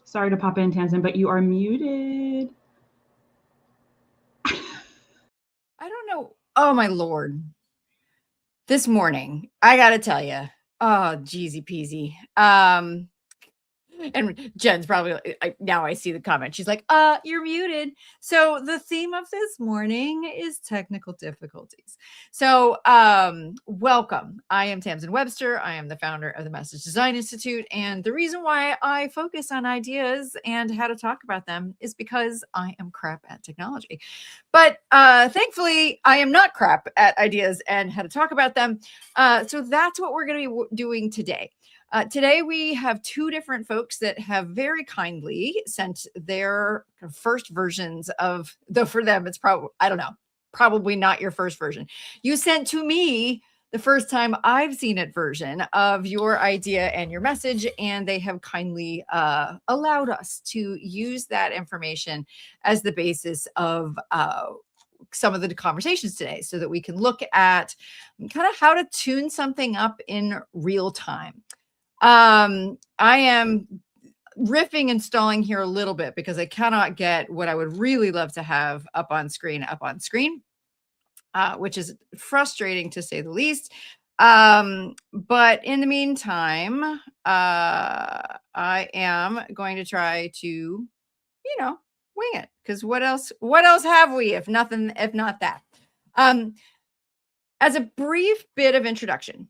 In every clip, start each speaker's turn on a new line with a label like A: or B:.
A: Sorry to pop in, Tamsen, but you are muted.
B: I don't know. Oh, my Lord. This morning, I got to tell you, oh, jeezy peasy. And Jen's probably now I see the comment. She's like, you're muted. So the theme of this morning is technical difficulties. So welcome. I am Tamsen Webster. I am the founder of the Message Design Institute. And the reason why I focus on ideas and how to talk about them is because I am crap at technology. But thankfully, I am not crap at ideas and how to talk about them. So that's what we're going to be doing today. Today, we have two different folks that have very kindly sent their first versions of, though for them, it's probably, I don't know, probably not your first version. You sent to me the first time I've seen it version of your idea and your message, and they have kindly allowed us to use that information as the basis of some of the conversations today so that we can look at kind of how to tune something up in real time. I am riffing and stalling here a little bit because I cannot get what I would really love to have up on screen, which is frustrating to say the least. But in the meantime, I am going to try to, wing it, because what else have we if not that? As a brief bit of introduction,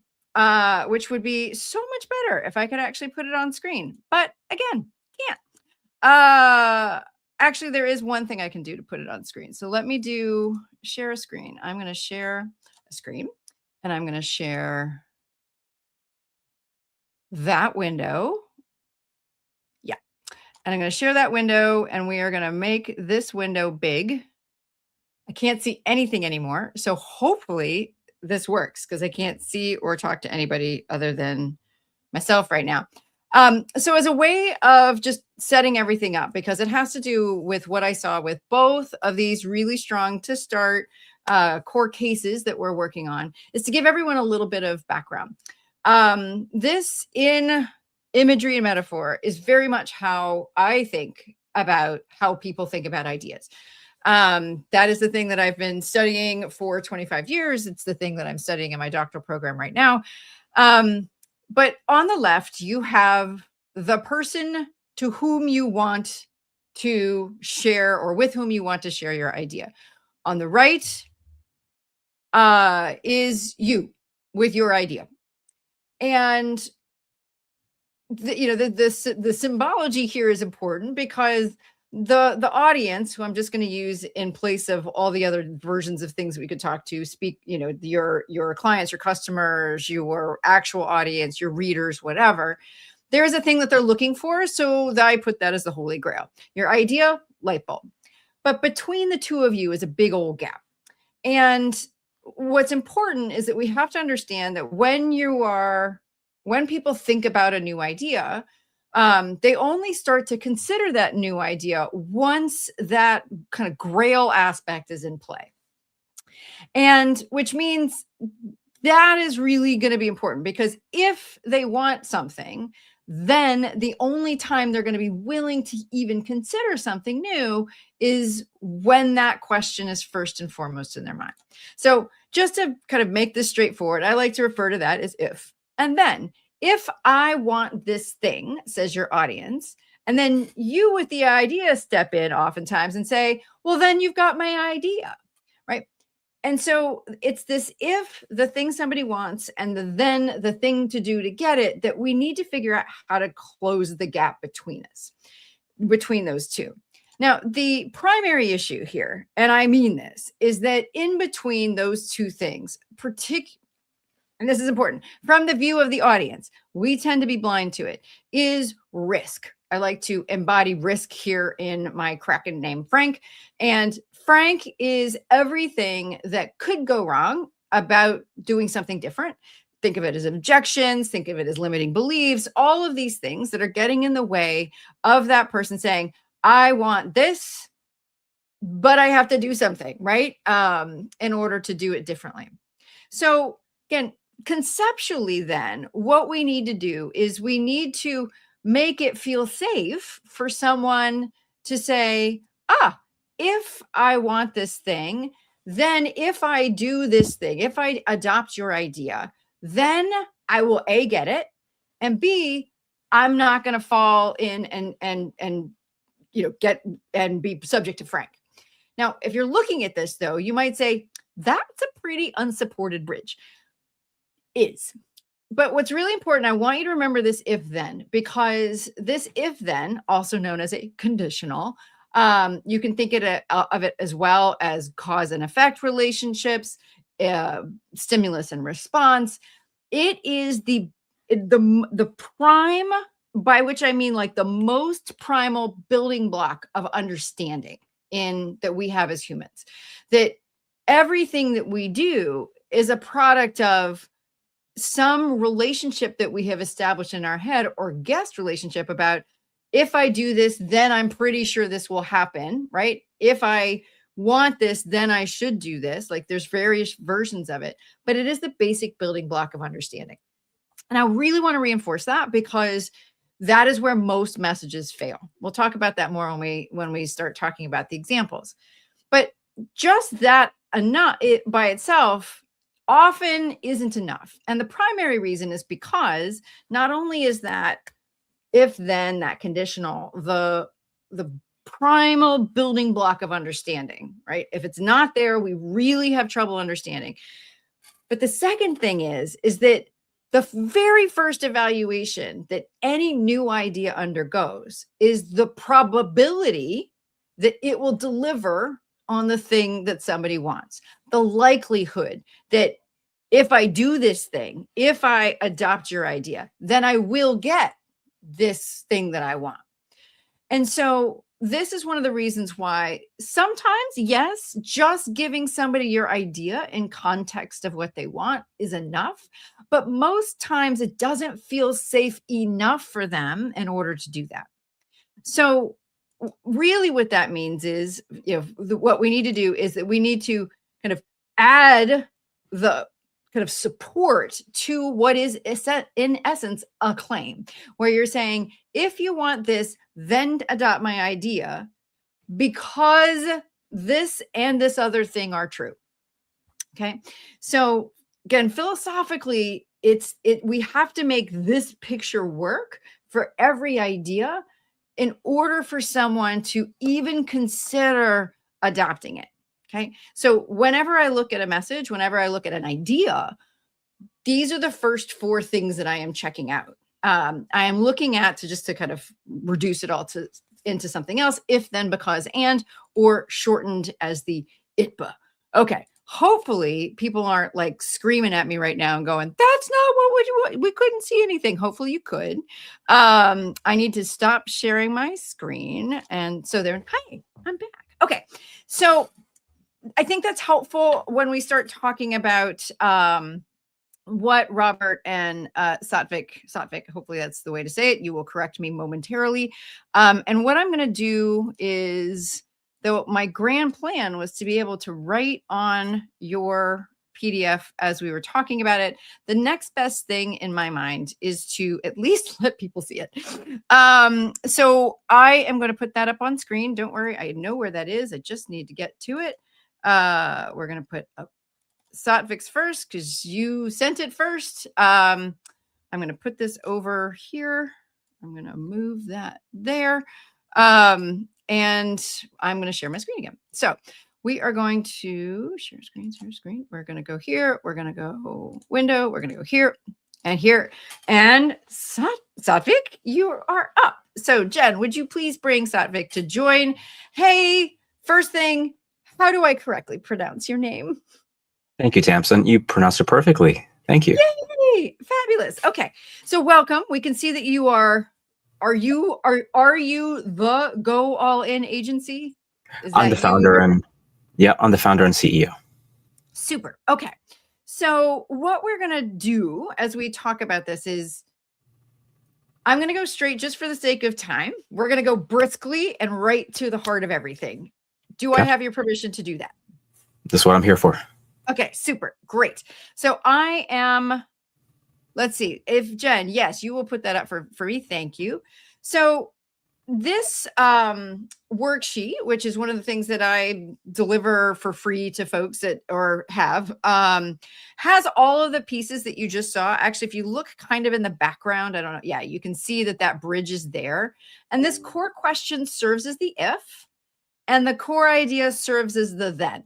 B: which would be so much better if I could actually put it on screen. But again, can't. Actually, there is one thing I can do to put it on screen. So let me do share a screen. I'm going to share a screen, and I'm going to share that window. Yeah. And I'm going to share that window, and we are going to make this window big. I can't see anything anymore. So hopefully this works, because I can't see or talk to anybody other than myself right now. So as a way of just setting everything up, because it has to do with what I saw with both of these really strong to start core cases that we're working on, is to give everyone a little bit of background. This in imagery and metaphor is very much how I think about how people think about ideas. That is the thing that I've been studying for 25 years. It's the thing that I'm studying in my doctoral program right now. But on the left, you have the person to whom you want to share, or with whom you want to share your idea. On the right is you with your idea. And the symbology here is important, because the audience, who I'm just going to use in place of all the other versions of things we could talk to, speak, your clients, your customers, your actual audience, your readers, whatever, there's a thing that they're looking for. So I put that as the holy grail. Your idea, light bulb. But between the two of you is a big old gap. And what's important is that we have to understand that when people think about a new idea, they only start to consider that new idea once that kind of grail aspect is in play. And which means that is really going to be important, because if they want something, then the only time they're going to be willing to even consider something new is when that question is first and foremost in their mind. So just to kind of make this straightforward, I like to refer to that as if. And then, if I want this thing, says your audience, and then you with the idea step in oftentimes and say, well, then you've got my idea, right? And so it's this if, the thing somebody wants, and then the thing to do to get it, that we need to figure out how to close the gap between those two. Now, the primary issue here, and I mean this, is that in between those two things, and this is important, from the view of the audience, we tend to be blind to it, is risk. I like to embody risk here in my Kraken name, Frank. And Frank is everything that could go wrong about doing something different. Think of it as objections, think of it as limiting beliefs, all of these things that are getting in the way of that person saying, I want this, but I have to do something, right? In order to do it differently. So again, conceptually, then, what we need to do is we need to make it feel safe for someone to say, if I want this thing, then if I do this thing, if I adopt your idea, then I will A, get it, and B, I'm not going to fall in and get and be subject to Frank. Now, if you're looking at this, though, you might say, that's a pretty unsupported bridge. But what's really important, I want you to remember this if then, because this if then, also known as a conditional, you can think of it as well as cause and effect relationships, stimulus and response. It is the prime, by which I mean like the most primal building block of understanding that we have as humans, that everything that we do is a product of some relationship that we have established in our head, or guest relationship about, if I do this, then I'm pretty sure this will happen, right? If I want this, then I should do this. Like, there's various versions of it, but it is the basic building block of understanding. And I really want to reinforce that, because that is where most messages fail. We'll talk about that more when we start talking about the examples. But just that by itself often isn't enough. And the primary reason is because not only is that if then, that conditional, the primal building block of understanding, right? If it's not there, we really have trouble understanding. But the second thing is that the very first evaluation that any new idea undergoes is the probability that it will deliver on the thing that somebody wants. The likelihood that if I do this thing, if I adopt your idea, then I will get this thing that I want. And so this is one of the reasons why sometimes, yes, just giving somebody your idea in context of what they want is enough. But most times it doesn't feel safe enough for them in order to do that. So really what that means is, what we need to do is that we need to kind of add the kind of support to what is in essence a claim, where you're saying, if you want this, then adopt my idea, because this and this other thing are true. Okay. So again, philosophically, we have to make this picture work for every idea in order for someone to even consider adopting it. Okay. So whenever I look at a message, whenever I look at an idea, these are the first four things that I am checking out. I am looking at to kind of reduce it all into something else, if, then, because, and, or shortened as the ITBA. Okay. Hopefully people aren't like screaming at me right now and going, that's not what we couldn't see anything. Hopefully you could. I need to stop sharing my screen. And so hi, I'm back. Okay. So I think that's helpful when we start talking about what Robert and Satvik, hopefully that's the way to say it. You will correct me momentarily. And what I'm going to do is, though my grand plan was to be able to write on your PDF as we were talking about it, the next best thing in my mind is to at least let people see it. So I am going to put that up on screen. Don't worry, I know where that is. I just need to get to it. We're going to put up Satvik's first because you sent it first. I'm going to put this over here. I'm going to move that there. And I'm going to share my screen again. So we are going to share screen. We're going to go here. We're going to go window. We're going to go here and here. And Satvik, you are up. So Jen, would you please bring Satvik to join? Hey, first thing, how do I correctly pronounce your name?
C: Thank you, Tamsen. You pronounced it perfectly. Thank you.
B: Yay! Fabulous. Okay. So welcome. We can see that you are you the Go All In agency?
C: I'm the founder I'm the founder and CEO.
B: Super. Okay. So what we're going to do as we talk about this is I'm going to go straight, just for the sake of time. We're going to go briskly and right to the heart of everything. Do I have your permission to do that?
C: That's what I'm here for.
B: Okay, super. Great. So I am let's see if Jen, yes, you will put that up for me. Thank you. So this worksheet, which is one of the things that I deliver for free to folks that or have, has all of the pieces that you just saw. Actually, if you look kind of in the background, I don't know. Yeah, you can see that bridge is there. And this core question serves as the if, and the core idea serves as the then.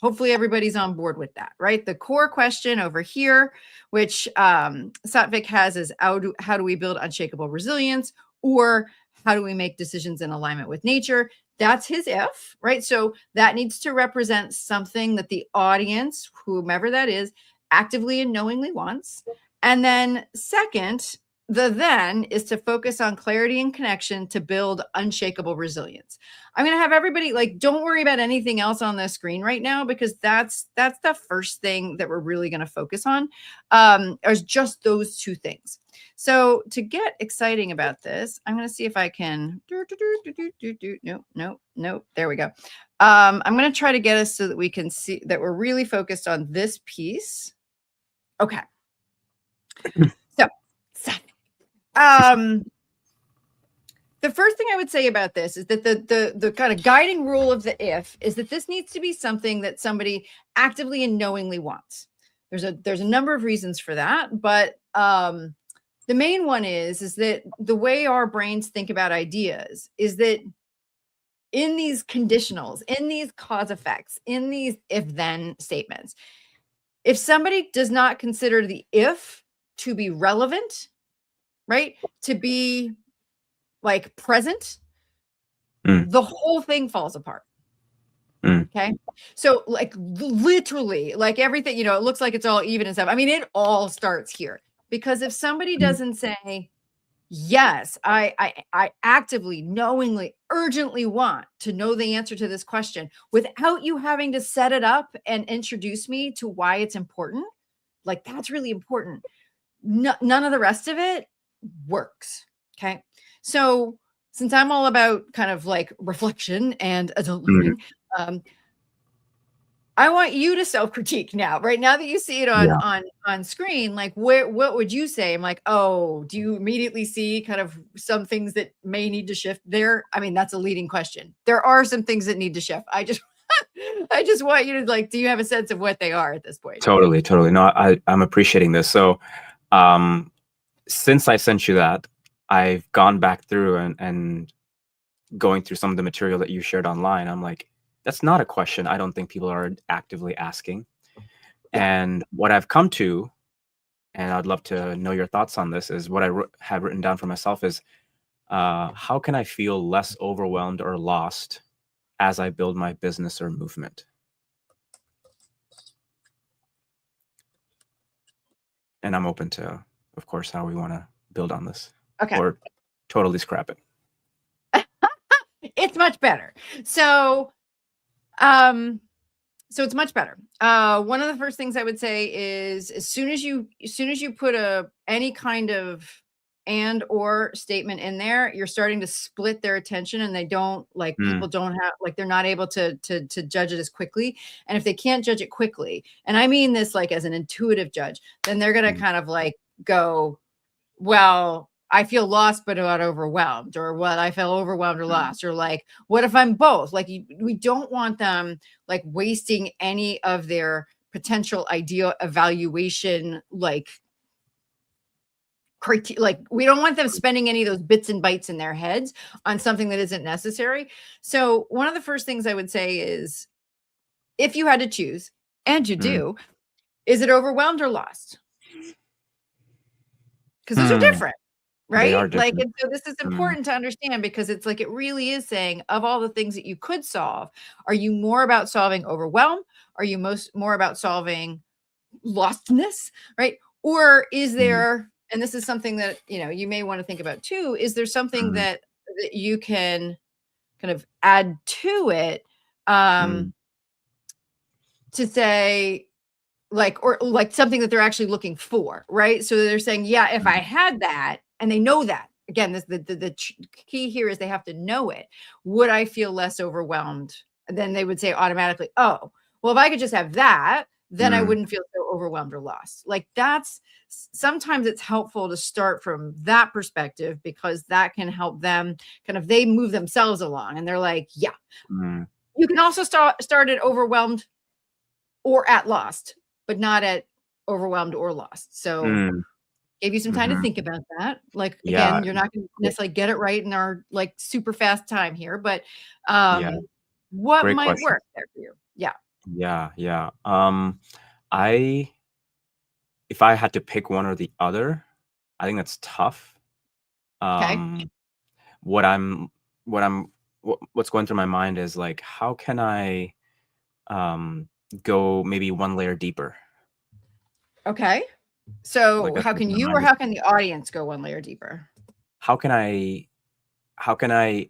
B: Hopefully everybody's on board with that, right? The core question over here, which Satvik has, is how do we build unshakable resilience, or how do we make decisions in alignment with nature? That's his if, right? So that needs to represent something that the audience, whomever that is, actively and knowingly wants. And then second, the then is to focus on clarity and connection to build unshakable resilience. I'm going to have everybody, like, don't worry about anything else on the screen right now, because that's the first thing that we're really going to focus on, is just those two things. So to get exciting about this, I'm going to see if I can, nope. There we go. I'm going to try to get us so that we can see that we're really focused on this piece. Okay. So, the first thing I would say about this is that the kind of guiding rule of the if is that this needs to be something that somebody actively and knowingly wants. There's a number of reasons for that, but the main one is that the way our brains think about ideas is that in these conditionals, in these cause effects, in these if then statements, if somebody does not consider the if to be relevant, right, to be like present, the whole thing falls apart. Okay. So like literally, like everything, it looks like it's all even and stuff. I mean, it all starts here, because if somebody doesn't say, yes, I actively, knowingly, urgently want to know the answer to this question without you having to set it up and introduce me to why it's important, like that's really important. None of the rest of it works. Okay. So since I'm all about kind of like reflection and adult learning, I want you to self-critique now, right now that you see it on screen. Like, what would you say? I'm like, oh, do you immediately see kind of some things that may need to shift there? I mean, that's a leading question. There are some things that need to shift. I just want you to, like, do you have a sense of what they are at this point?
C: Totally. No, I'm appreciating this. So, since I sent you that, I've gone back through and going through some of the material that you shared online. I'm like, that's not a question I don't think people are actively asking. And what I've come to, and I'd love to know your thoughts on this, is what I have written down for myself is, how can I feel less overwhelmed or lost as I build my business or movement? And I'm open to, of course, how we want to build on this.
B: Okay.
C: Or totally scrap it.
B: It's much better. So it's much better. One of the first things I would say is as soon as you put any kind of and or statement in there, you're starting to split their attention, and they don't like people don't have, like, they're not able to judge it as quickly. And if they can't judge it quickly, and I mean this like as an intuitive judge, then they're going to kind of like go, well, I feel lost, but not overwhelmed, or what, I feel overwhelmed or lost, or like, what if I'm both? Like, we don't want them like wasting any of their potential idea evaluation, like we don't want them spending any of those bits and bytes in their heads on something that isn't necessary. So one of the first things I would say is, if you had to choose, and you do, is it overwhelmed or lost? Because those are different. Right? Like, and so this is important to understand, because it's like, it really is saying, of all the things that you could solve, are you more about solving overwhelm? Are you more about solving lostness? Right? Or is there, and this is something that, you may want to think about too, is there something that you can kind of add to it, to say, like, or like something that they're actually looking for, right? So they're saying, yeah, if I had that, and they know that, again, this the key here is they have to know it. Would I feel less overwhelmed? And then they would say automatically, oh, well, if I could just have that, then I wouldn't feel so overwhelmed or lost. Like sometimes it's helpful to start from that perspective, because that can help them they move themselves along and they're like, yeah. You can also start at overwhelmed or at lost, but not at overwhelmed or lost. So gave you some time to think about that. Like, again, you're not going to necessarily get it right in our like super fast time here, but what
C: Great
B: might
C: question.
B: work there for you? Yeah.
C: Yeah. If I had to pick one or the other, I think that's tough.
B: Okay.
C: What's going through my mind is like, how can I go maybe one layer deeper?
B: Okay. So
C: Like, that's
B: how
C: what's
B: can
C: in my
B: you or
C: mind.
B: how can the audience go one layer deeper?
C: How can I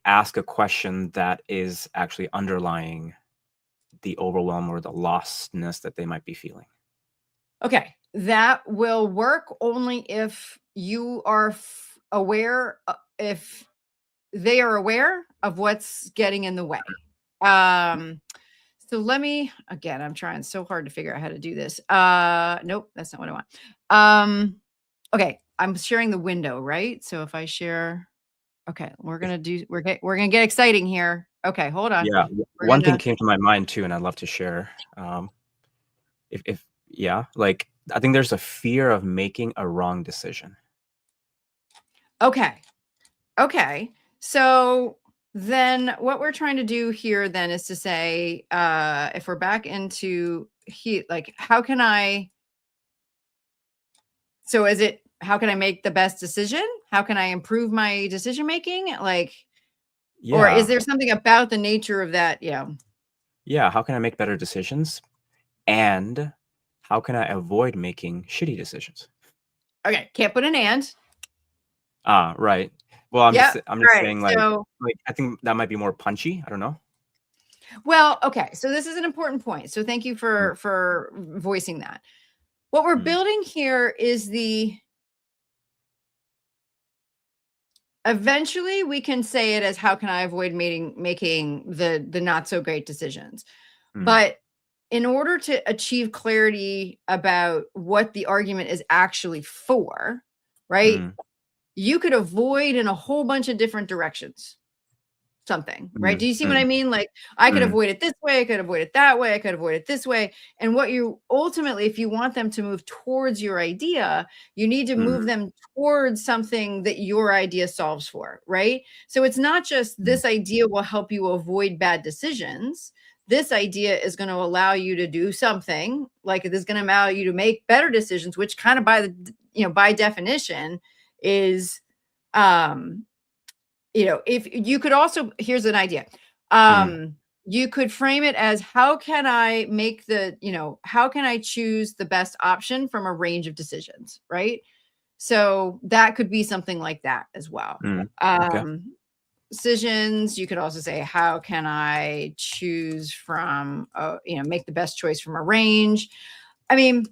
C: ask a question that is actually underlying the overwhelm or the lostness that they might be feeling?
B: Okay. That will work only if you are aware, if they are aware of what's getting in the way. So let me, again, I'm trying so hard to figure out how to do this. Nope, that's not what I want. Okay, I'm sharing the window, right? So if I share, okay, we're gonna get exciting here. Okay, hold on.
C: Yeah, one thing came to my mind too, and I'd love to share. Like, I think there's a fear of making a wrong decision.
B: Okay. So then what we're trying to do here then is to say, if we're back into heat, like how can I make the best decision? How can I improve my decision making? Like, or is there something about the nature of that?
C: Yeah, how can I make better decisions? And how can I avoid making shitty decisions?
B: Okay, can't put an and.
C: Right. Well, I'm just
B: right.
C: saying, like, I think that might be more punchy. I don't know.
B: Well, okay. So this is an important point. So thank you for voicing that. What we're building here is eventually we can say it as how can I avoid making the not so great decisions. But in order to achieve clarity about what the argument is actually for, right? You could avoid in a whole bunch of different directions something, right? Do you see what I mean? Like I could avoid it this way, I could avoid it that way, I could avoid it this way. And what you ultimately, if you want them to move towards your idea, you need to move them towards something that your idea solves for, right? So it's not just this idea will help you avoid bad decisions. This idea is going to allow you to do something, like it is going to allow you to make better decisions, which kind of by definition is if you could also, here's an idea. You could frame it as how can I choose the best option from a range of decisions, right? So that could be something like that as well. Decisions, you could also say, how can I choose from, make the best choice from a range? I mean,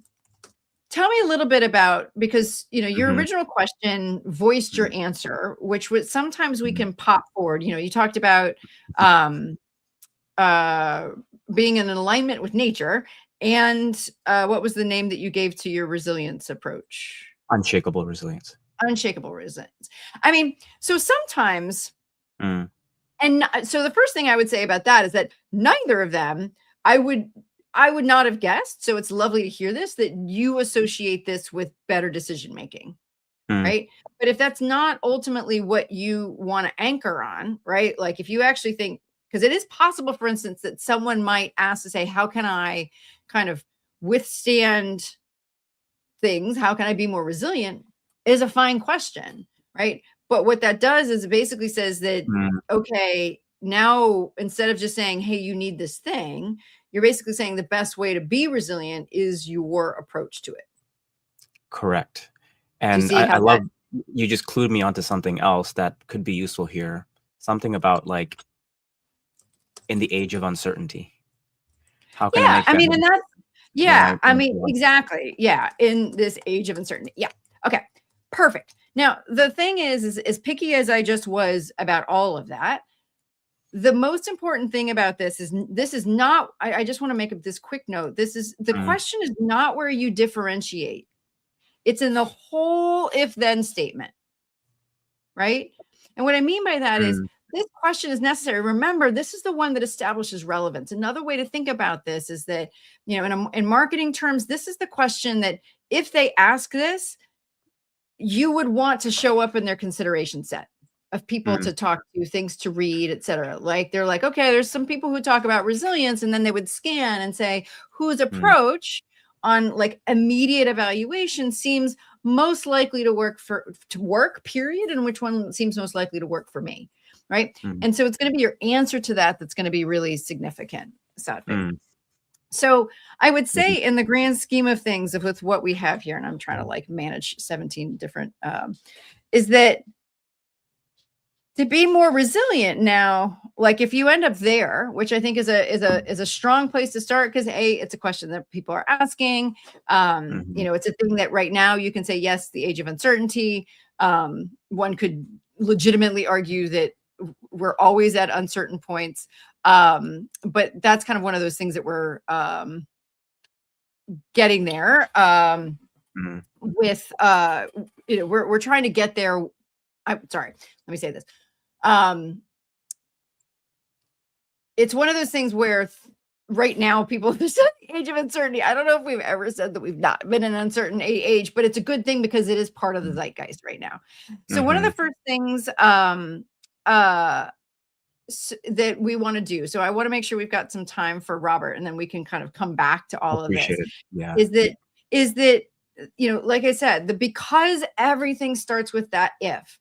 B: tell me a little bit about, because your original question voiced your answer, which was sometimes we can pop forward. You talked about being in alignment with nature, and what was the name that you gave to your resilience approach?
C: Unshakable resilience.
B: Unshakable resilience. I mean, so sometimes, and so the first thing I would say about that is that neither of them I would not have guessed. So it's lovely to hear this, that you associate this with better decision making, right? But if that's not ultimately what you want to anchor on, right? Like if you actually think, because it is possible, for instance, that someone might ask to say, how can I kind of withstand things? How can I be more resilient? Is a fine question, right? But what that does is it basically says that, okay, now instead of just saying, hey, you need this thing, you're basically saying the best way to be resilient is your approach to it.
C: Correct. And I love, you just clued me onto something else that could be useful here. Something about like in the age of uncertainty. How can I make
B: and that's,
C: I mean,
B: exactly. Yeah. In this age of uncertainty. Yeah. Okay. Perfect. Now, the thing is as picky as I just was about all of that, the most important thing about this is not, I just want to make this quick note. This is, the question is not where you differentiate. It's in the whole if then statement, right? And what I mean by that is this question is necessary. Remember, this is the one that establishes relevance. Another way to think about this is that, you know, in marketing terms, this is the question that if they ask this, you would want to show up in their consideration set of people to talk to, things to read, etc. Like they're like, okay, there's some people who talk about resilience, and then they would scan and say, whose approach on like immediate evaluation seems most likely to work, period, and which one seems most likely to work for me, right? And so it's going to be your answer to that that's going to be really significant, Satvik. So I would say in the grand scheme of things with what we have here, and I'm trying to like manage 17 different, is that to be more resilient now, like if you end up there, which I think is a strong place to start, because it's a question that people are asking. You know, it's a thing that right now you can say, yes, the age of uncertainty. One could legitimately argue that we're always at uncertain points. But that's kind of one of those things that we're getting there with, you know, we're trying to get there. I'm sorry, let me say this. It's one of those things where right now people, there's an age of uncertainty. I don't know if we've ever said that we've not been in an uncertain age, but it's a good thing because it is part of the zeitgeist right now. So one of the first things that we want to do, so I want to make sure we've got some time for Robert, and then we can kind of come back to all of this.
C: Yeah.
B: Is that, you know, like I said, because everything starts with that if,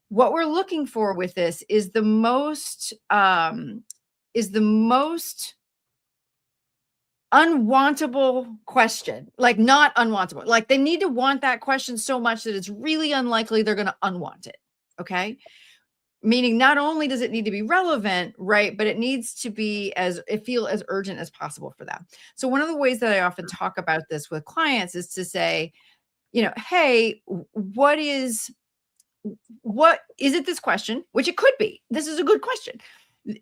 B: what we're looking for with this is the most unwantable question. Like not unwantable, like they need to want that question so much that it's really unlikely they're going to unwant it. Okay. Meaning not only does it need to be relevant, right, but it needs to be feel as urgent as possible for them. So one of the ways that I often talk about this with clients is to say, you know, hey, what is it, this question, which it could be, this is a good question,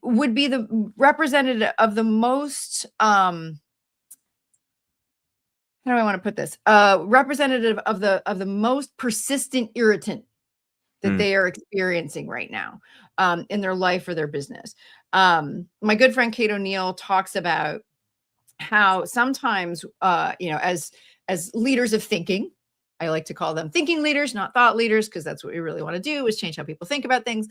B: would be the representative of the most, how do I want to put this? Representative of the most persistent irritant that they are experiencing right now in their life or their business. My good friend Kate O'Neill talks about how sometimes, you know, as leaders of thinking, I like to call them thinking leaders, not thought leaders, because that's what we really want to do, is change how people think about things.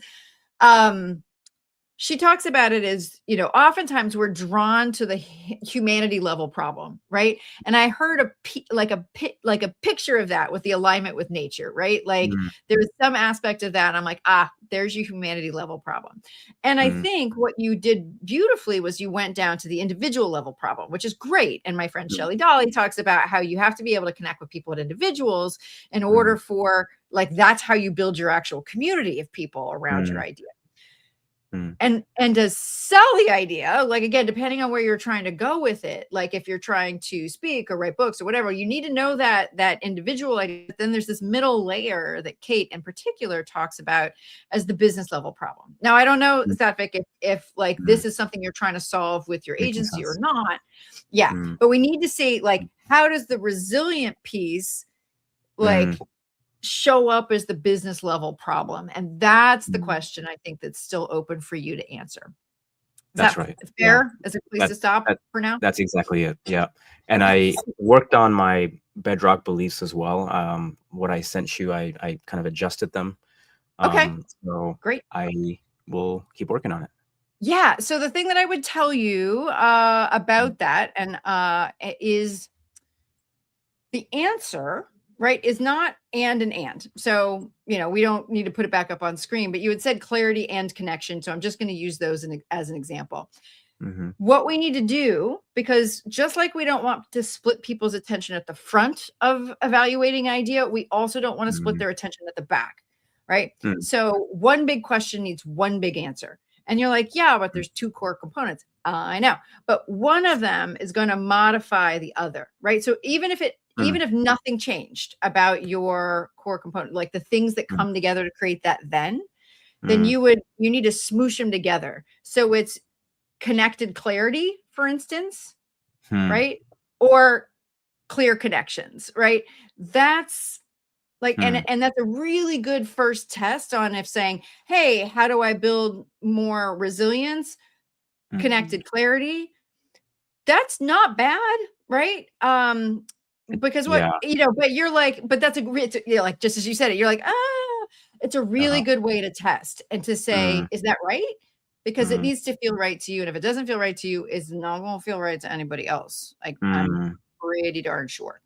B: She talks about it as, you know, oftentimes we're drawn to the humanity level problem, right? And I heard a picture of that with the alignment with nature, right? Like there's some aspect of that. And I'm like, there's your humanity level problem. And I think what you did beautifully was you went down to the individual level problem, which is great. And my friend Shelley Dolly talks about how you have to be able to connect with people at individuals in order for, like, that's how you build your actual community of people around your idea. And to sell the idea, like, again, depending on where you're trying to go with it, like if you're trying to speak or write books or whatever, you need to know that individual idea. Then there's this middle layer that Kate in particular talks about as the business level problem. Now, I don't know, Satvik, if like this is something you're trying to solve with your agency or not. Yeah. But we need to see, like, how does the resilient piece, like, show up as the business level problem? And that's the question I think that's still open for you to answer.
C: That's right.
B: Fair as a place to stop for now?
C: That's exactly it. Yeah. And I worked on my bedrock beliefs as well. What I sent you, I kind of adjusted them.
B: Okay.
C: So
B: great.
C: I will keep working on it.
B: Yeah. So the thing that I would tell you about that is the answer, right, is not and. So, you know, we don't need to put it back up on screen, but you had said clarity and connection. So I'm just going to use those as an example. What we need to do, because just like we don't want to split people's attention at the front of evaluating idea, we also don't want to split their attention at the back, right? So one big question needs one big answer. And you're like, yeah, but there's two core components. I know, but one of them is going to modify the other, right? So even if nothing changed about your core component, like the things that come together to create that, then then you need to smoosh them together. So it's connected clarity, for instance, right? Or clear connections, right? That's like, and that's a really good first test on if saying, hey, how do I build more resilience, connected clarity? That's not bad, right? Because what, but you're like, but that's like, just as you said it, you're like, it's a really good way to test and to say, is that right? Because it needs to feel right to you. And if it doesn't feel right to you, it's not going to feel right to anybody else. Like I'm pretty darn sure.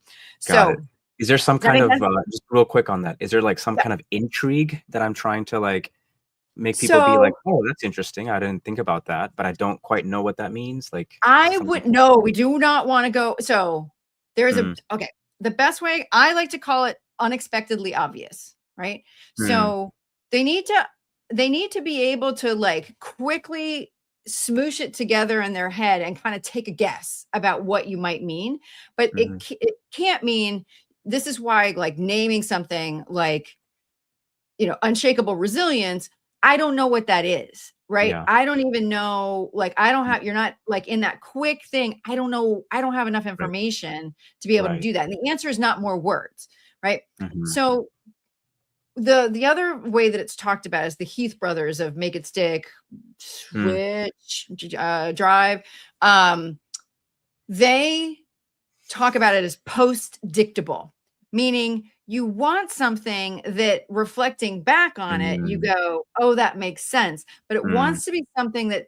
C: Got it. Is there some kind of,
B: sense?
C: just real quick on that, is there like some kind of intrigue that I'm trying to like make people be like, oh, that's interesting, I didn't think about that, but I don't quite know what that means? Like,
B: I would no, we do not want to go. So there's okay. The best way, I like to call it unexpectedly obvious, right? So they need to be able to like quickly smoosh it together in their head and kind of take a guess about what you might mean. But it can't mean, this is why like naming something like, unshakable resilience, I don't know what that is, right?
C: Yeah.
B: I don't even know, like, you're not like in that quick thing. I don't know. I don't have enough information to be able to do that. And the answer is not more words, right? So the other way that it's talked about is the Heath brothers of Make It Stick, Switch, Drive. They talk about it as post-dictable, meaning you want something that reflecting back on it, you go, oh, that makes sense. But it wants to be something that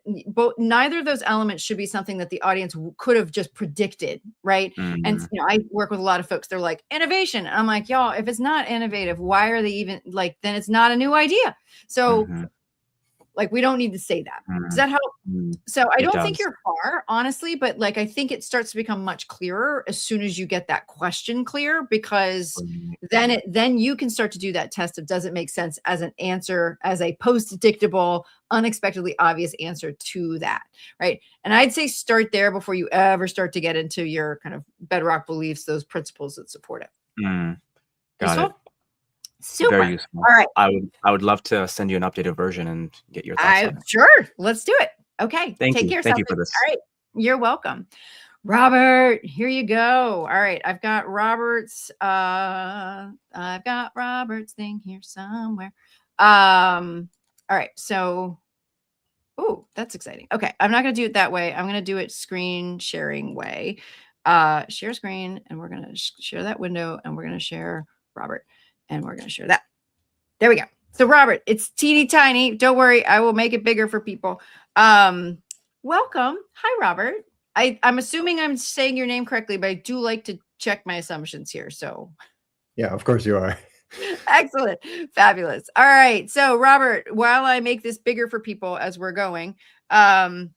B: neither of those elements should be something that the audience could have just predicted, right? And I work with a lot of folks, they're like, innovation. And I'm like, y'all, if it's not innovative, why are they even like, then it's not a new idea. So like, we don't need to say that. Does that help? So I don't think you're far, honestly, but like, I think it starts to become much clearer as soon as you get that question clear, because then you can start to do that test of, does it make sense as an answer, as a post-dictable, unexpectedly obvious answer to that, right? And I'd say start there before you ever start to get into your kind of bedrock beliefs, those principles that support it.
C: Got it.
B: Super.
C: Very useful.
B: All right.
C: I would love to send you an updated version and get your thoughts on it.
B: Sure. Let's do it. Okay.
C: Thank
B: Take
C: you.
B: care.
C: Thank you for this.
B: All right. You're welcome. Robert, here you go. All right. I've got Robert's thing here somewhere. All right. So, oh, that's exciting. Okay. I'm not going to do it that way. I'm going to do it screen sharing way. Share screen, and we're going to share that window, and we're going to share Robert, and we're going to share that. There we go. So Robert, it's teeny tiny. Don't worry. I will make it bigger for people. Welcome. Hi, Robert. I'm assuming I'm saying your name correctly, but I do like to check my assumptions here. So
D: yeah, of course you are.
B: Excellent. Fabulous. All right. So Robert, while I make this bigger for people as we're going, tell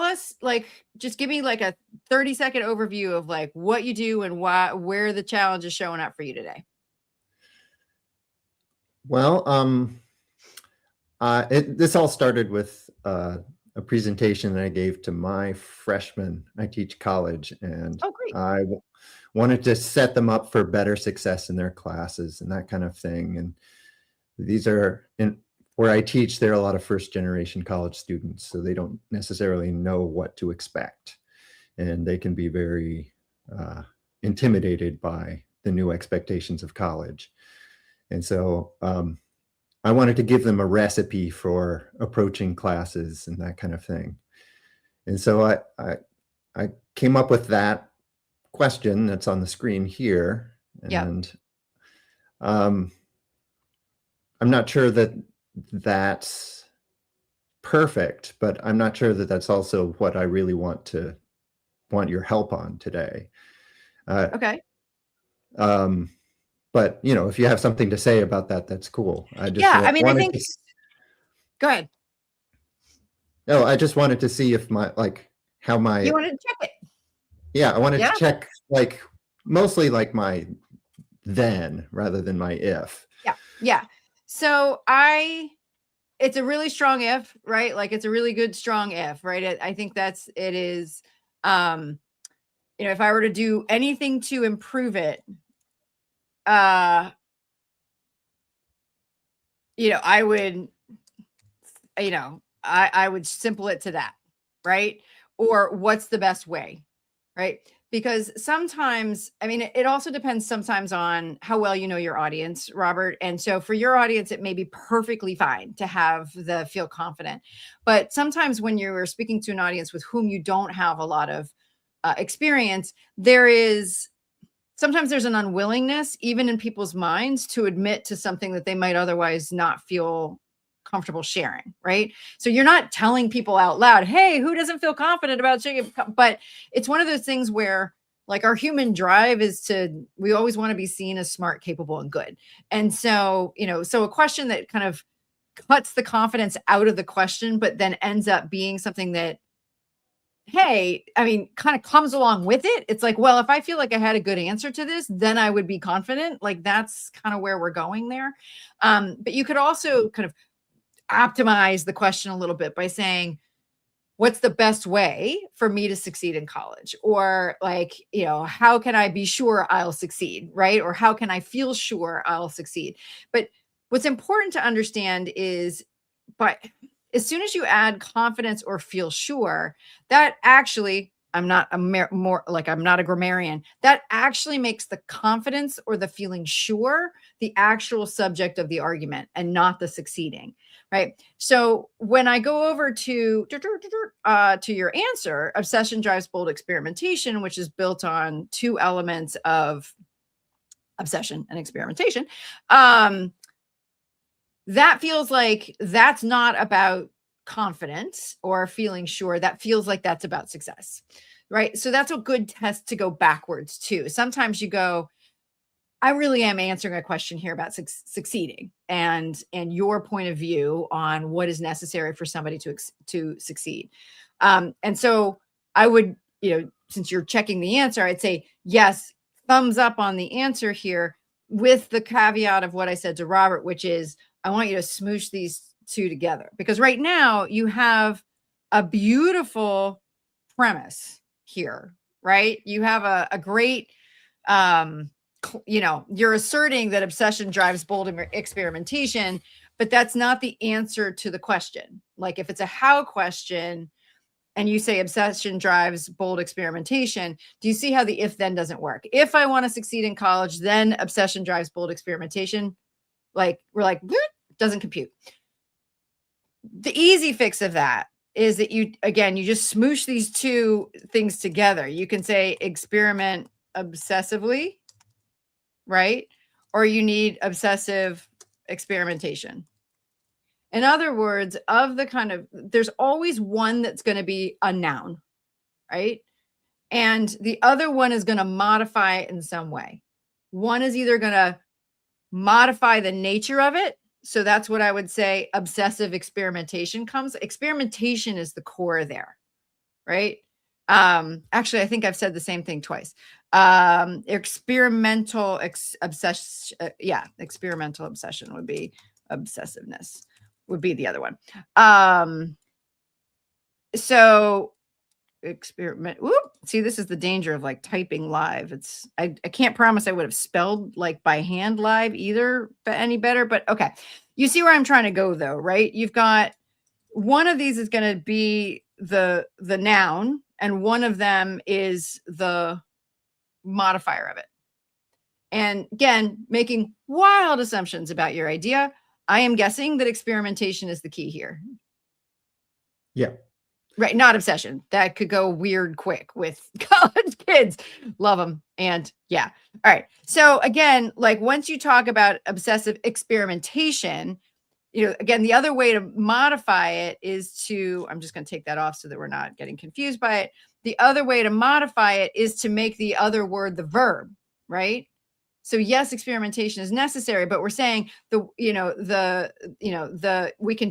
B: us, like, just give me like a 30-second overview of like what you do and where the challenge is showing up for you today.
D: Well, this all started with a presentation that I gave to my freshmen. I teach college, and I wanted to set them up for better success in their classes and that kind of thing. And these are, where I teach, there are a lot of first-generation college students, so they don't necessarily know what to expect. And they can be very intimidated by the new expectations of college. And so I wanted to give them a recipe for approaching classes and that kind of thing. And so I came up with that question that's on the screen here. And I'm not sure that that's perfect, but I'm not sure that that's also what I really want your help on today.
B: Okay.
D: But, you know, if you have something to say about that, that's cool. I just
B: I think, go ahead.
D: No, I just wanted to see if you wanted
B: to check it.
D: Yeah, I wanted to check, like, mostly like my then rather than my if.
B: Yeah. So it's a really strong if, right? Like, it's a really good, strong if, right? I think it is, you know, if I were to do anything to improve it, I would, I would simple it to that, right? Or what's the best way, right? Because sometimes, I mean, it also depends sometimes on how well you know your audience, Robert. And so for your audience, it may be perfectly fine to have the feel confident. But sometimes when you're speaking to an audience with whom you don't have a lot of experience, sometimes there's an unwillingness, even in people's minds, to admit to something that they might otherwise not feel comfortable sharing, right? So you're not telling people out loud, hey, who doesn't feel confident about shaking? But it's one of those things where, like, our human drive is we always want to be seen as smart, capable, and good. And so, so a question that kind of cuts the confidence out of the question, but then ends up being something that, hey, I mean, kind of comes along with it. It's like, well, if I feel like I had a good answer to this, then I would be confident. Like, that's kind of where we're going there. But you could also kind of optimize the question a little bit by saying, what's the best way for me to succeed in college? Or, like, how can I be sure I'll succeed, right? Or how can I feel sure I'll succeed? But what's important to understand is, but as soon as you add confidence or feel sure, that actually, I'm not a grammarian, that actually makes the confidence or the feeling sure the actual subject of the argument and not the succeeding, right? So when I go over to your answer, obsession drives bold experimentation, which is built on two elements of obsession and experimentation. That feels like that's not about confidence or feeling sure. That feels like that's about success, right? So that's a good test to go backwards too. Sometimes you go, I really am answering a question here about succeeding and your point of view on what is necessary for somebody to succeed. And so I would, since you're checking the answer, I'd say, yes, thumbs up on the answer here, with the caveat of what I said to Robert, which is, I want you to smoosh these two together, because right now you have a beautiful premise here, right? You have a great, you're asserting that obsession drives bold experimentation, but that's not the answer to the question. Like, if it's a how question and you say obsession drives bold experimentation, do you see how the if then doesn't work? If I want to succeed in college, then obsession drives bold experimentation. Like, we're like, doesn't compute. The easy fix of that is that you just smoosh these two things together. You can say experiment obsessively, right? Or you need obsessive experimentation. In other words, there's always one that's going to be a noun, right? And the other one is going to modify it in some way. One is either going to modify the nature of it. So that's what I would say obsessive experimentation comes. Experimentation is the core there, right? Actually, I think I've said the same thing twice. Experimental obsession. Experimental obsession would be obsessiveness, would be the other one. So experiment. Whoop. See, this is the danger of like typing live. I can't promise I would have spelled like by hand live either, but any better. But okay, you see where I'm trying to go though, right? You've got one of these is going to be the noun, and one of them is the modifier of it. And again, making wild assumptions about your idea, I am guessing that experimentation is the key here.
D: Yeah.
B: Right, not obsession. That could go weird quick with college kids. Love them. And yeah. All right. So again, like, once you talk about obsessive experimentation, again, the other way to modify it is I'm just going to take that off so that we're not getting confused by it. The other way to modify it is to make the other word the verb, right? So yes, experimentation is necessary, but we're saying we can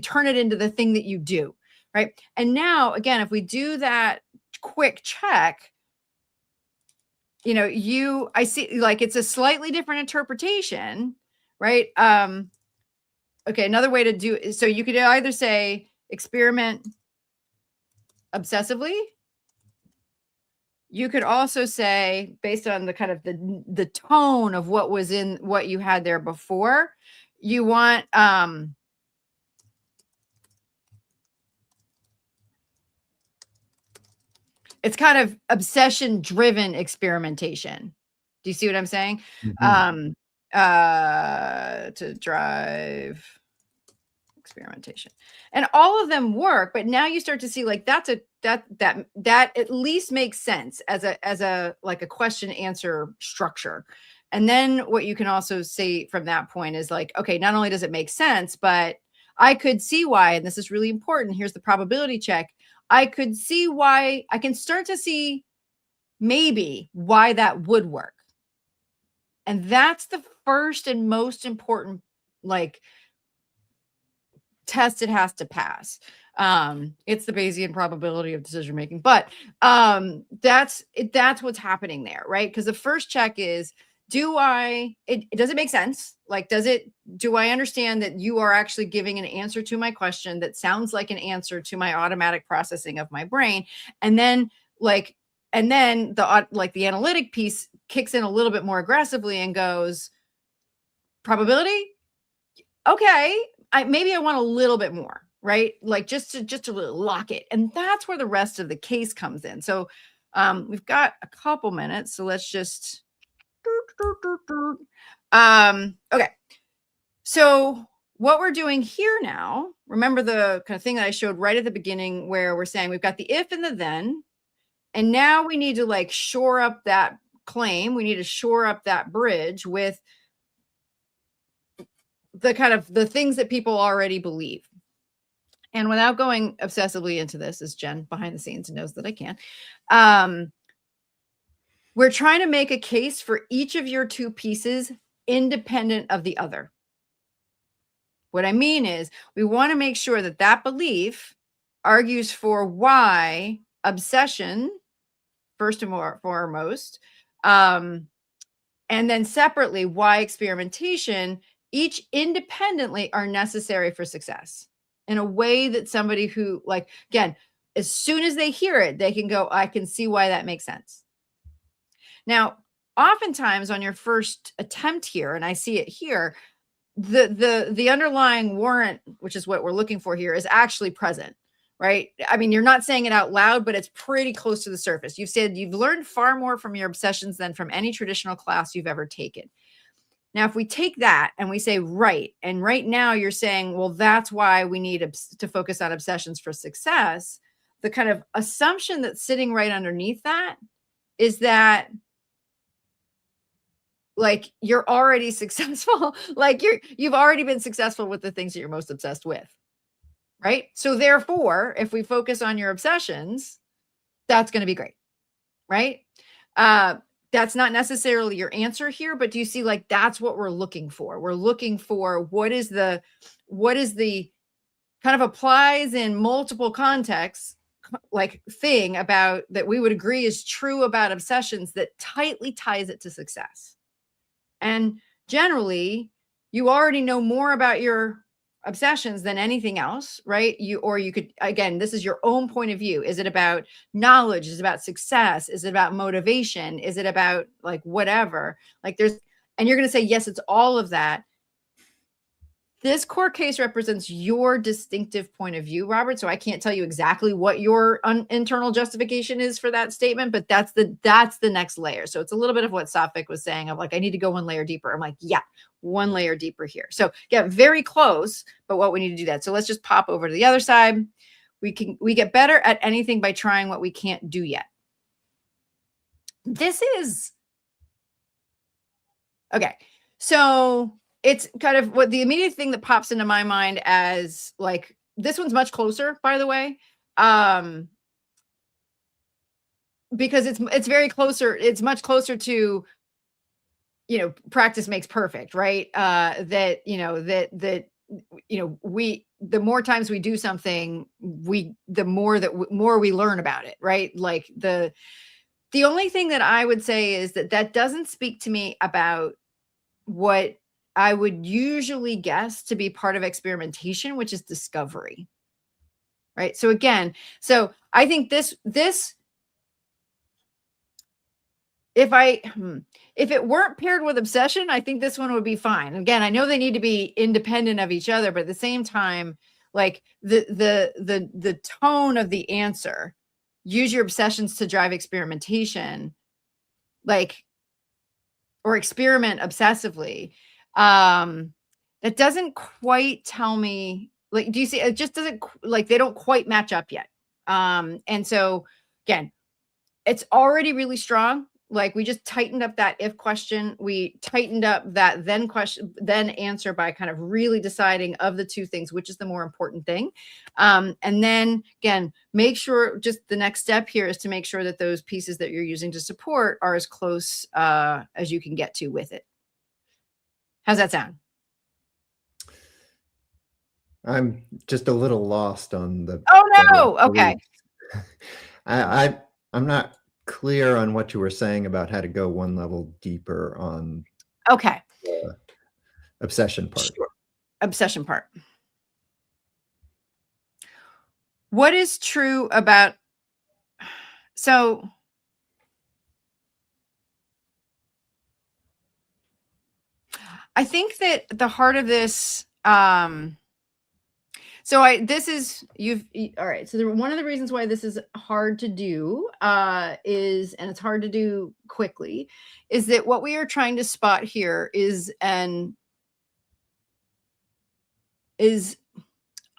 B: turn it into the thing that you do. Right. And now, again, if we do that quick check, I see like it's a slightly different interpretation, right? Okay. Another way to do it. So you could either say experiment obsessively. You could also say, based on the kind of the tone of what was in what you had there before, you want it's kind of obsession driven experimentation. Do you see what I'm saying?
D: Mm-hmm.
B: To drive experimentation, and all of them work, but now you start to see like that at least makes sense as a like a question answer structure. And then what you can also say from that point is like, okay, not only does it make sense, but I could see why, and this is really important. Here's the probability check. I could see why. I can start to see maybe why that would work. And that's the first and most important like test it has to pass. It's the Bayesian probability of decision making, but that's what's happening there, right? Because the first check is, does it make sense? Like, do I understand that you are actually giving an answer to my question that sounds like an answer to my automatic processing of my brain? And then the analytic piece kicks in a little bit more aggressively and goes, probability? Okay, maybe I want a little bit more, right? Like just to really lock it. And that's where the rest of the case comes in. So we've got a couple minutes, so let's just okay. So what we're doing here now, remember the kind of thing that I showed right at the beginning where we're saying we've got the if and the then, and now we need to like shore up that claim. We need to shore up that bridge with the kind of the things that people already believe. And without going obsessively into this, as Jen behind the scenes knows that I can, we're trying to make a case for each of your two pieces independent of the other. What I mean is we want to make sure that that belief argues for why obsession, first and foremost, and then separately why experimentation, each independently are necessary for success in a way that somebody who, like, again, as soon as they hear it, they can go, I can see why that makes sense. Now, oftentimes on your first attempt here, and I see it here, the underlying warrant, which is what we're looking for here, is actually present, right? I mean, you're not saying it out loud, but it's pretty close to the surface. You've said you've learned far more from your obsessions than from any traditional class you've ever taken. Now, if we take that and we say, right, and right now you're saying, well, that's why we need to focus on obsessions for success. The kind of assumption that's sitting right underneath that is that, like, you're already successful. Like you've already been successful with the things that you're most obsessed with, right? So therefore, if we focus on your obsessions, that's going to be great, right? That's not necessarily your answer here, but do you see, like, that's what we're looking for? We're looking for what is the kind of applies in multiple contexts, like thing about that we would agree is true about obsessions that tightly ties it to success. And generally, you already know more about your obsessions than anything else, right? You could, again, this is your own point of view. Is it about knowledge? Is it about success? Is it about motivation? Is it about, like, whatever? Like, and you're going to say, yes, it's all of that. This core case represents your distinctive point of view, Robert. So I can't tell you exactly what your internal justification is for that statement, but that's the next layer. So it's a little bit of what Safik was saying of, like, I need to go one layer deeper. I'm like, yeah, one layer deeper here. So yeah, very close, but what we need to do that. So let's just pop over to the other side. We get better at anything by trying what we can't do yet. This is okay. So it's kind of what the immediate thing that pops into my mind as, like, this one's much closer, by the way, because it's very closer. It's much closer to, practice makes perfect, right? The more times we do something, the more we learn about it, right? Like the only thing that I would say is that doesn't speak to me about what I would usually guess to be part of experimentation, which is discovery, right? So again, I think this, if it weren't paired with obsession, I think this one would be fine. Again, I know they need to be independent of each other, but at the same time, like the tone of the answer use your obsessions to drive experimentation, like, or experiment obsessively, that doesn't quite tell me, like, do you see, it just doesn't, like, they don't quite match up yet. And so again, it's already really strong. Like, we just tightened up that if question. We tightened up that then question, then answer, by kind of really deciding of the two things, which is the more important thing. And then again, make sure, just the next step here is to make sure that those pieces that you're using to support are as close as you can get to with it. How's that sound?
D: I'm just a little lost on the.
B: Oh no. Okay.
D: I'm not clear on what you were saying about how to go one level deeper on.
B: Okay.
D: The obsession part.
B: Sure. Obsession part. What is true about, so I think that the heart of this, so this is, all right. So one of the reasons why this is hard to do is, and it's hard to do quickly, is that what we are trying to spot here is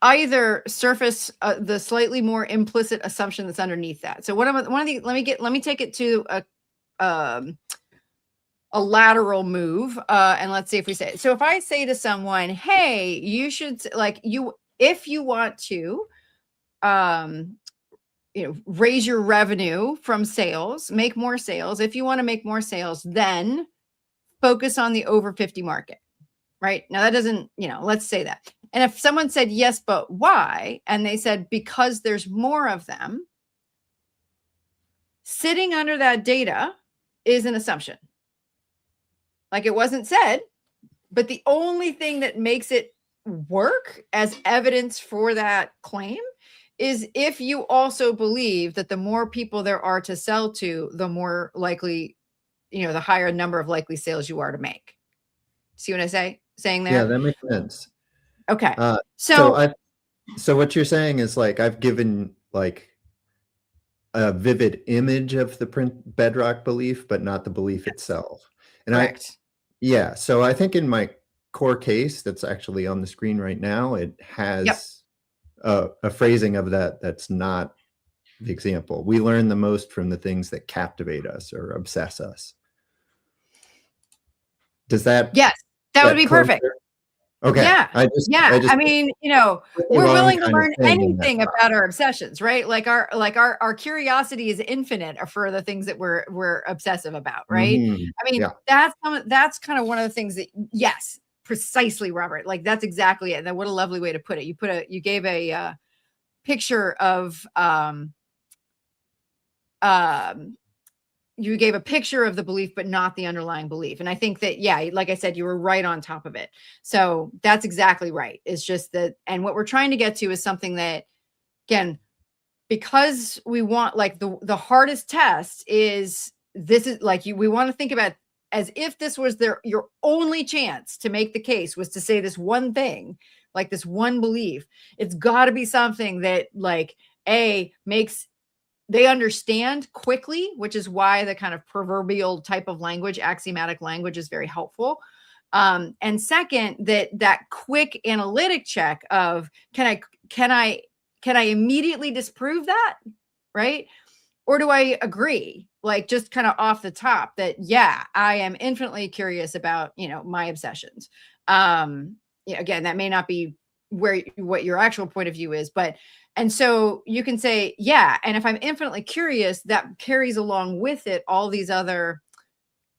B: either surface the slightly more implicit assumption that's underneath that. So let me take it to a lateral move, and let's see if we say it. So if I say to someone, hey, you should, like, if you want to, raise your revenue from sales, make more sales. If you want to make more sales, then focus on the over 50 market, right? Now that doesn't, let's say that. And if someone said, yes, but why? And they said, because there's more of them, sitting under that data is an assumption. Like, it wasn't said, but the only thing that makes it work as evidence for that claim is if you also believe that the more people there are to sell to, the more likely, the higher number of likely sales you are to make. See what I saying there?
D: Yeah, that makes sense.
B: Okay.
D: So what you're saying is, like, I've given like a vivid image of the bedrock belief, but not the belief itself. And
B: correct.
D: Yeah. So I think in my core case that's actually on the screen right now, it has a phrasing of that's not the example. We learn the most from the things that captivate us or obsess us. Does that?
B: Yes, that would be perfect.
D: Okay.
B: Yeah. I mean, we're willing to learn anything about our obsessions, right? Like our curiosity is infinite for the things that we're obsessive about, right?
D: Mm-hmm.
B: I mean, that's kind of one of the things that, yes, precisely, Robert. Like, that's exactly it. And what a lovely way to put it. You gave a picture of you gave a picture of the belief, but not the underlying belief. And I think that, yeah, like I said, you were right on top of it. So that's exactly right. It's just that, and what we're trying to get to is something that, again, because we want, like, the hardest test is, this is like, we want to think about as if this was your only chance to make the case was to say this one thing, like this one belief. It's got to be something that, like, makes they understand quickly, which is why the kind of proverbial type of language, axiomatic language, is very helpful. And second, that quick analytic check of, can I immediately disprove that, right? Or do I agree, like, just kind of off the top, that, yeah, I am infinitely curious about, my obsessions. Again, that may not be what your actual point of view is, but, and so you can say, yeah, and if I'm infinitely curious, that carries along with it all these other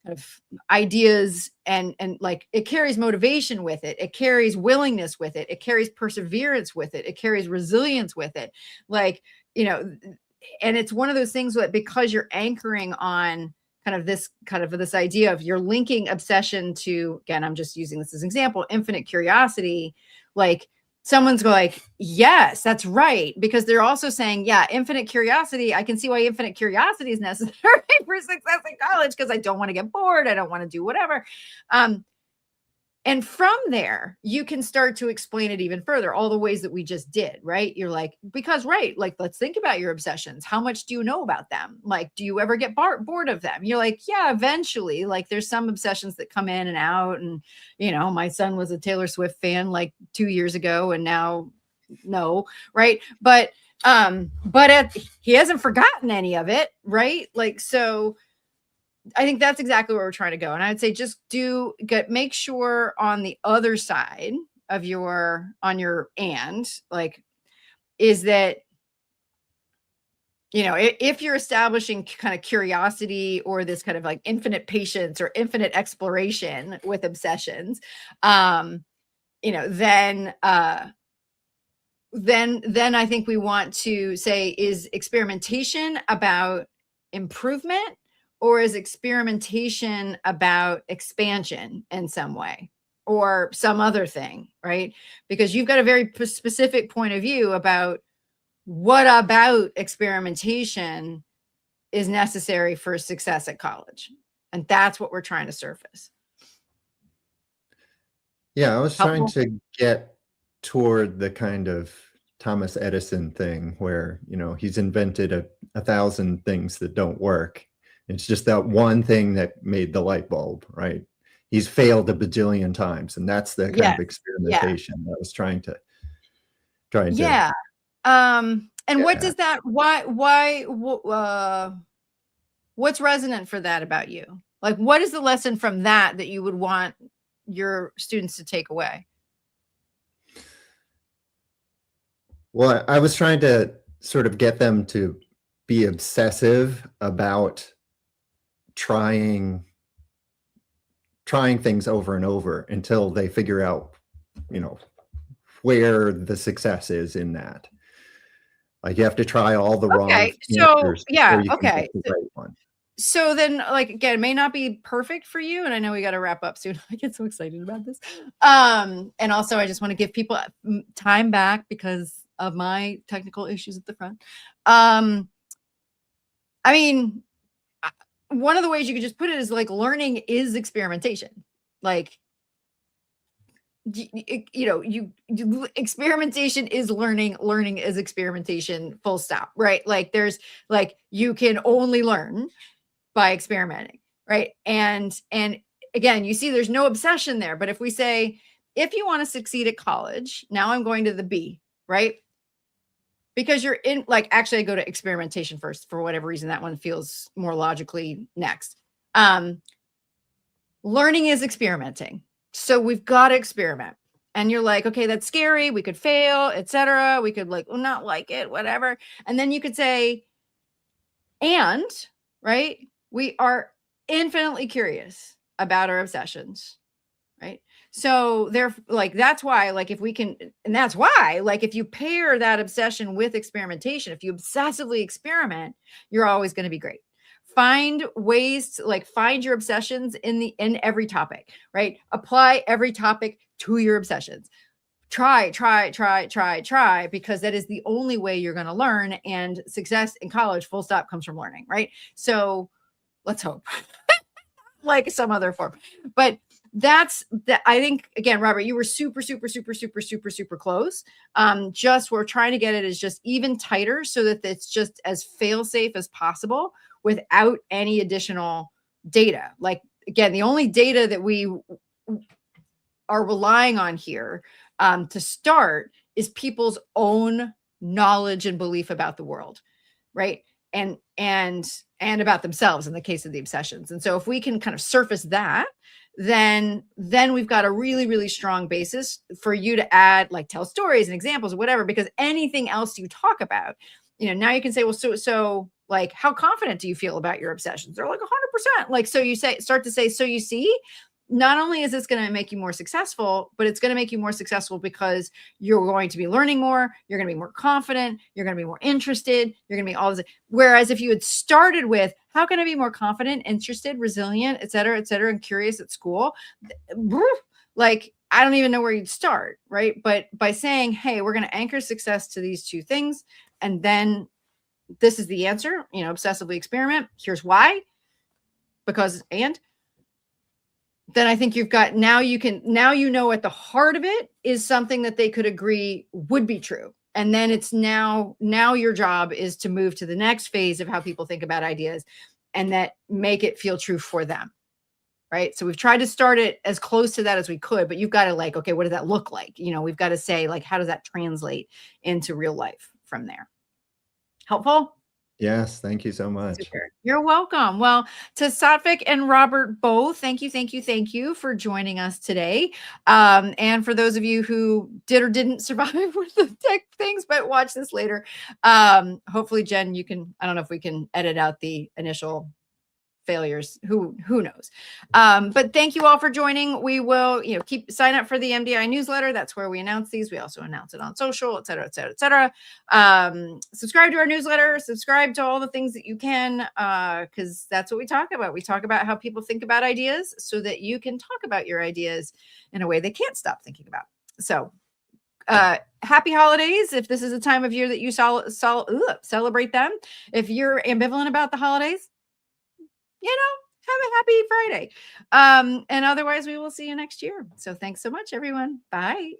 B: kind of ideas, and like, it carries motivation with it. It carries willingness with it. It carries perseverance with it. It carries resilience with it. Like, and it's one of those things that, because you're anchoring on kind of this idea of, you're linking obsession to, again, I'm just using this as an example, infinite curiosity, like, someone's like, yes, that's right. Because they're also saying, yeah, infinite curiosity. I can see why infinite curiosity is necessary for success in college, because I don't want to get bored. I don't want to do whatever. And from there, you can start to explain it even further, all the ways that we just did, right? You're like, because, right, like, let's think about your obsessions. How much do you know about them? Like, do you ever get bored of them? You're like, yeah, eventually. Like, there's some obsessions that come in and out. And, my son was a Taylor Swift fan like 2 years ago, and now no, right? But he hasn't forgotten any of it, right? Like, so I think that's exactly where we're trying to go. And I'd say just make sure on the other side of on your and, like, is that, if you're establishing kind of curiosity or this kind of like infinite patience or infinite exploration with obsessions, then I think we want to say, is experimentation about improvement, or is experimentation about expansion in some way or some other thing, right? Because you've got a very specific point of view about what about experimentation is necessary for success at college. And that's what we're trying to surface.
D: Yeah, I was trying to get toward the kind of Thomas Edison thing where, he's invented a 1,000 things that don't work. It's just that one thing that made the light bulb, right? He's failed a bajillion times, and that's the kind of experimentation that I was trying to.
B: Yeah. And what does that? Why? What's resonant for that about you? Like, what is the lesson from that you would want your students to take away?
D: Well, I was trying to sort of get them to be obsessive about trying things over and over until they figure out, where the success is in that. Like, you have to try all the wrong answers before you can get the right one.
B: So then, like, again, it may not be perfect for you. And I know we got to wrap up soon. I get so excited about this. And also, I just want to give people time back because of my technical issues at the front. I mean, one of the ways you could just put it is like, learning is experimentation. Like, experimentation is learning is experimentation, full stop, right? Like, there's like, you can only learn by experimenting, right? And again, you see there's no obsession there. But if we say, if you want to succeed at college, now I'm going to the B, right? Because you're in, like, actually I go to experimentation first for whatever reason. That one feels more logically next. Learning is experimenting. So we've got to experiment. And you're like, okay, that's scary. We could fail, etc. We could not like it, whatever. And then you could say, and, right, we are infinitely curious about our obsessions, right? So that's why, like, if we can, and that's why, like, if you pair that obsession with experimentation, if you obsessively experiment, you're always going to be great. Find ways to, find your obsessions in every topic, right? Apply every topic to your obsessions. Try, because that is the only way you're going to learn, and success in college, full stop, comes from learning, right? So let's hope like some other form, but that's that. I think, again, Robert, you were super close. Just, we're trying to get it as just even tighter so that it's just as fail safe as possible without any additional data. Like, again, the only data that we are relying on here to start is people's own knowledge and belief about the world, right? And about themselves in the case of the obsessions. And so if we can kind of surface that, then we've got a really, really strong basis for you to add, like, tell stories and examples or whatever, because anything else you talk about, now you can say, well, so like, how confident do you feel about your obsessions? They're like 100%. Like, so you start to say, so you see, not only is this going to make you more successful, but it's going to make you more successful because you're going to be learning more. You're going to be more confident. You're going to be more interested. You're going to be all this. Whereas if you had started with, how can I be more confident, interested, resilient, et cetera, and curious at school? Like, I don't even know where you'd start, right? But by saying, hey, we're going to anchor success to these two things, and then this is the answer, obsessively experiment. Here's why. Because, and then I think you've got, now you know at the heart of it is something that they could agree would be true. And then it's now your job is to move to the next phase of how people think about ideas and that make it feel true for them. Right. So we've tried to start it as close to that as we could, but you've got to like, okay, what does that look like? You know, we've got to say like, how does that translate into real life from there? Helpful?
D: Yes, thank you so much.
B: Super. You're welcome. Well, to Satvik and Robert both, thank you for joining us today. And for those of you who did or didn't survive with the tech things, but watch this later. Hopefully, Jen, you can, I don't know if we can edit out the initial failures, who knows. But thank you all for joining. We will, sign up for the MDI newsletter. That's where we announce these. We also announce it on social, et cetera, et cetera, et cetera. Subscribe to our newsletter, subscribe to all the things that you can, because that's what we talk about. We talk about how people think about ideas so that you can talk about your ideas in a way they can't stop thinking about. So happy holidays. If this is a time of year that you celebrate them, if you're ambivalent about the holidays, have a happy Friday. And otherwise we will see you next year. So thanks so much, everyone. Bye.